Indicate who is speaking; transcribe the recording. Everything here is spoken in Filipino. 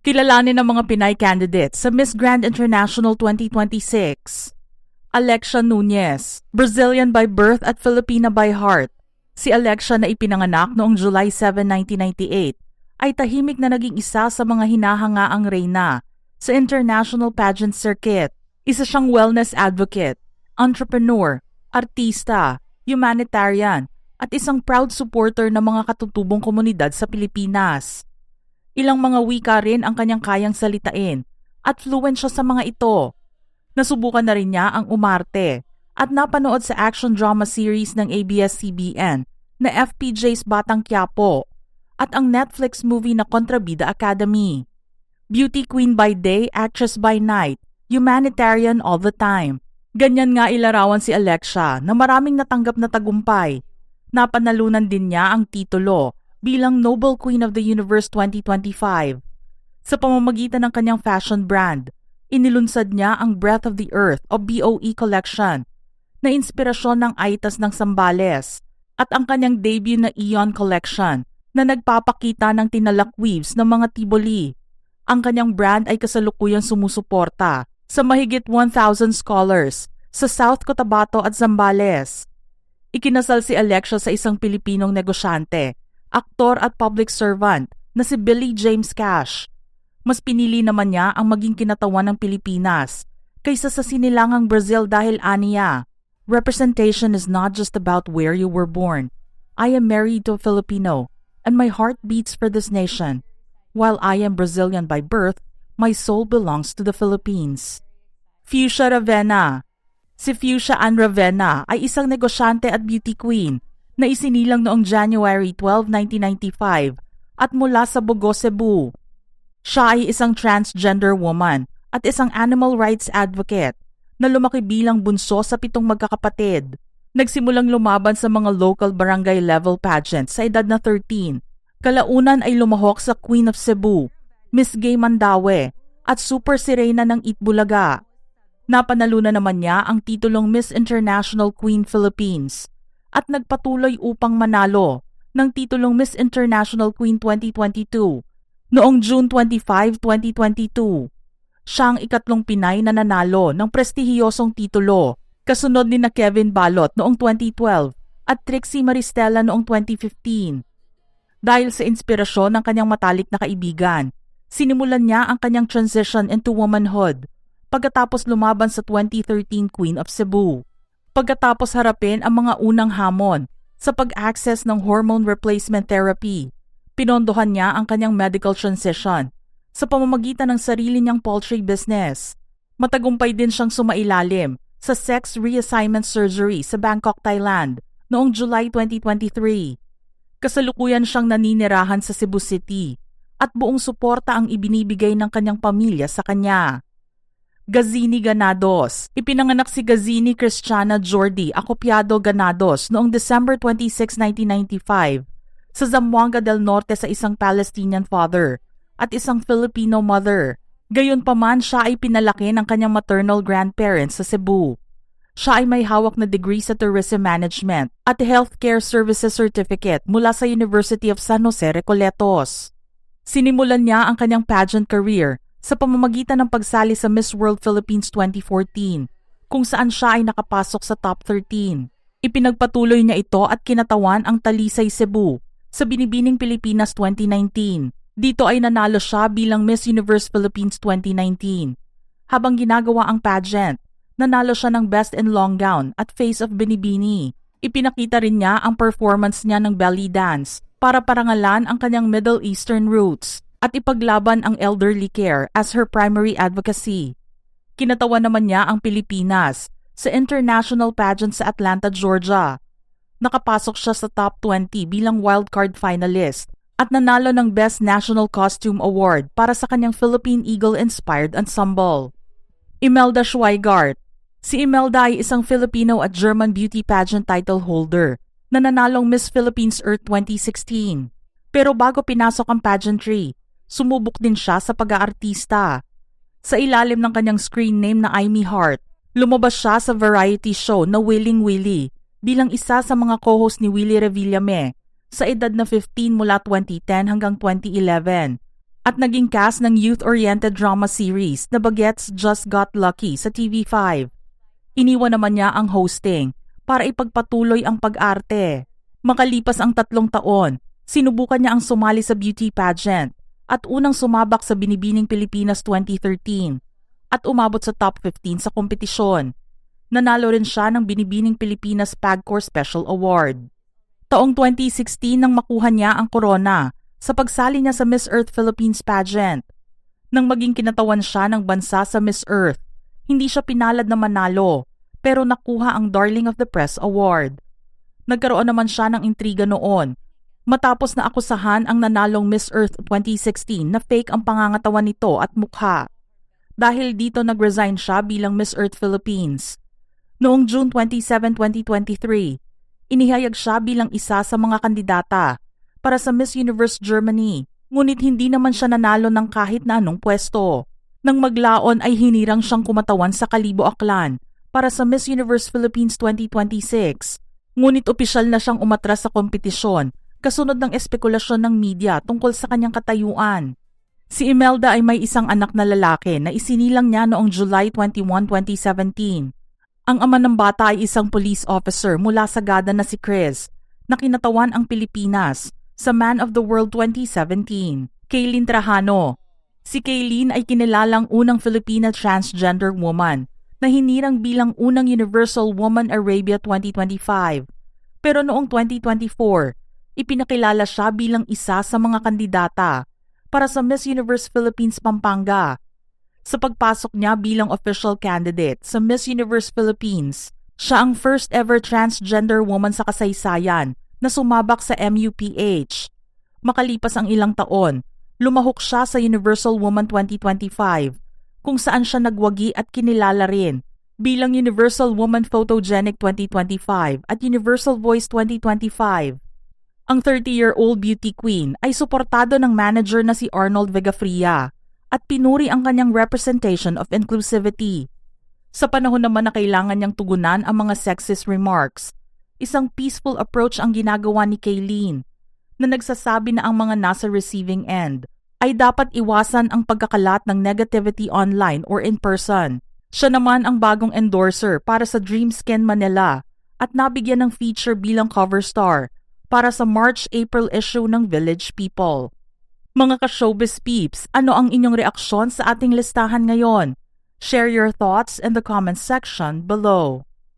Speaker 1: Kilalanin ng mga Pinay candidates sa Miss Grand International 2026. Alexia Nunez, Brazilian by birth at Filipina by heart. Si Alexia na ipinanganak noong July 7, 1998 ay tahimik na naging isa sa mga hinahangaang reyna sa international pageant circuit. Isa siyang wellness advocate, entrepreneur, artista, humanitarian, at isang proud supporter ng mga katutubong komunidad sa Pilipinas. Ilang mga wika rin ang kanyang kayang salitain at fluent siya sa mga ito. Nasubukan na rin niya ang umarte at napanood sa action drama series ng ABS-CBN na FPJ's Batang Quiapo at ang Netflix movie na Kontrabida Academy. Beauty queen by day, actress by night, humanitarian all the time. Ganyan nga ilarawan si Alexia na maraming natanggap na tagumpay. Napanalunan din niya ang titulo bilang Noble Queen of the Universe 2025. Sa pamamagitan ng kanyang fashion brand, inilunsad niya ang Breath of the Earth o BOE collection na inspirasyon ng Aitas ng Zambales at ang kanyang debut na Eon collection na nagpapakita ng tinalak weaves ng mga tiboli. Ang kanyang brand ay kasalukuyang sumusuporta sa mahigit 1,000 scholars sa South Cotabato at Zambales. Ikinasal si Alexia sa isang Pilipinong negosyante, aktor at public servant na si Billy James Cash. Mas pinili naman niya ang maging kinatawan ng Pilipinas kaysa sa sinilangang Brazil dahil aniya, representation is not just about where you were born. I am married to a Filipino and my heart beats for this nation. While I am Brazilian by birth, my soul belongs to the Philippines. Fuchsia Ravena. Si Fuchsia Ann Ravena ay isang negosyante at beauty queen na isinilang noong January 12, 1995 at mula sa Bogo, Cebu. Siya ay isang transgender woman at isang animal rights advocate na lumaki bilang bunso sa 7 magkakapatid. Nagsimulang lumaban sa mga local barangay level pageants sa edad na 13. Kalaunan ay lumahok sa Queen of Cebu, Miss Gay Mandaue at Super Sirena ng Itbulaga. Napanalunan naman niya ang titulong Miss International Queen Philippines at nagpatuloy upang manalo ng titulong Miss International Queen 2022 noong June 25, 2022. Siya ang ikatlong Pinay na nanalo ng prestihiyosong titulo, kasunod ni na Kevin Balot noong 2012 at Trixie Maristela noong 2015. Dahil sa inspirasyon ng kanyang matalik na kaibigan, sinimulan niya ang kanyang transition into womanhood pagkatapos lumaban sa 2013 Queen of Cebu. Pagkatapos harapin ang mga unang hamon sa pag-access ng hormone replacement therapy, pinondohan niya ang kanyang medical transition sa pamamagitan ng sarili niyang poultry business. Matagumpay din siyang sumailalim sa sex reassignment surgery sa Bangkok, Thailand noong July 2023. Kasalukuyan siyang naninirahan sa Cebu City at buong suporta ang ibinibigay ng kanyang pamilya sa kanya. Gazini Ganados. Ipinanganak si Gazini Christiana Jordi Acopiado Ganados noong December 26, 1995 sa Zamboanga del Norte sa isang Palestinian father at isang Filipino mother. Gayunpaman siya ay pinalaki ng kanyang maternal grandparents sa Cebu. Siya ay may hawak na degree sa Tourism Management at Healthcare Services Certificate mula sa University of San Jose, Recoletos. Sinimulan niya ang kanyang pageant career sa pamamagitan ng pagsali sa Miss World Philippines 2014, kung saan siya ay nakapasok sa top 13. Ipinagpatuloy niya ito at kinatawan ang Talisay Cebu sa Binibining Pilipinas 2019. Dito ay nanalo siya bilang Miss Universe Philippines 2019. Habang ginagawa ang pageant, nanalo siya ng Best in Long Gown at Face of Binibini. Ipinakita rin niya ang performance niya ng belly dance para parangalan ang kanyang Middle Eastern roots at ipaglaban ang elderly care as her primary advocacy. Kinatawan naman niya ang Pilipinas sa international pageant sa Atlanta, Georgia. Nakapasok siya sa top 20 bilang wildcard finalist at nanalo ng Best National Costume Award para sa kanyang Philippine Eagle-inspired ensemble. Imelda Schweigart. Si Imelda ay isang Filipino at German beauty pageant title holder na nanalong Miss Philippines Earth 2016. Pero bago pinasok ang pageantry, sumubok din siya sa pag-aartista. Sa ilalim ng kanyang screen name na Amy Hart, lumabas siya sa variety show na Willing Willie bilang isa sa mga co-host ni Willie Revillame sa edad na 15 mula 2010 hanggang 2011 at naging cast ng youth-oriented drama series na Bagets Just Got Lucky sa TV5. Iniwan naman niya ang hosting para ipagpatuloy ang pag-arte. Makalipas ang 3 taon, sinubukan niya ang sumali sa beauty pageant at unang sumabak sa Binibining Pilipinas 2013 at umabot sa top 15 sa kompetisyon. Nanalo rin siya ng Binibining Pilipinas PAGCOR Special Award. Taong 2016 nang makuha niya ang corona sa pagsali niya sa Miss Earth Philippines pageant. Nang maging kinatawan siya ng bansa sa Miss Earth, hindi siya pinalad na manalo pero nakuha ang Darling of the Press Award. Nagkaroon naman siya ng intriga noon matapos na akusahan ang nanalong Miss Earth 2016 na fake ang pangangatawan nito at mukha. Dahil dito nag-resign siya bilang Miss Earth Philippines. Noong June 27, 2023, inihayag siya bilang isa sa mga kandidata para sa Miss Universe Germany, ngunit hindi naman siya nanalo ng kahit na anong pwesto. Nang maglaon ay hinirang siyang kumatawan sa Kalibo Aklan para sa Miss Universe Philippines 2026, ngunit opisyal na siyang umatras sa kompetisyon kasunod ng espekulasyon ng media tungkol sa kanyang katayuan. Si Imelda ay may isang anak na lalaki na isinilang niya noong July 21, 2017. Ang ama ng bata ay isang police officer mula sa Sagada na si Chris, na kinatawan ang Pilipinas sa Man of the World 2017, Kaylin Trajano. Si Kaylin ay kinilalang unang Filipina transgender woman na hinirang bilang unang Universal Woman Arabia 2025. Pero noong 2024, ipinakilala siya bilang isa sa mga kandidata para sa Miss Universe Philippines Pampanga. Sa pagpasok niya bilang official candidate sa Miss Universe Philippines, siya ang first ever transgender woman sa kasaysayan na sumabak sa MUPH. Makalipas ang ilang taon, lumahok siya sa Universal Woman 2025, kung saan siya nagwagi at kinilala rin bilang Universal Woman Photogenic 2025 at Universal Voice 2025. Ang 30-year-old beauty queen ay suportado ng manager na si Arnold Vegafria at pinuri ang kanyang representation of inclusivity. Sa panahon naman na kailangan niyang tugunan ang mga sexist remarks, isang peaceful approach ang ginagawa ni Kaylin na nagsasabi na ang mga nasa receiving end ay dapat iwasan ang pagkakalat ng negativity online or in person. Siya naman ang bagong endorser para sa Dream Skin Manila at nabigyan ng feature bilang cover star para sa March-April issue ng Village People. Mga ka-showbiz peeps, ano ang inyong reaksyon sa ating listahan ngayon? Share your thoughts in the comment section below.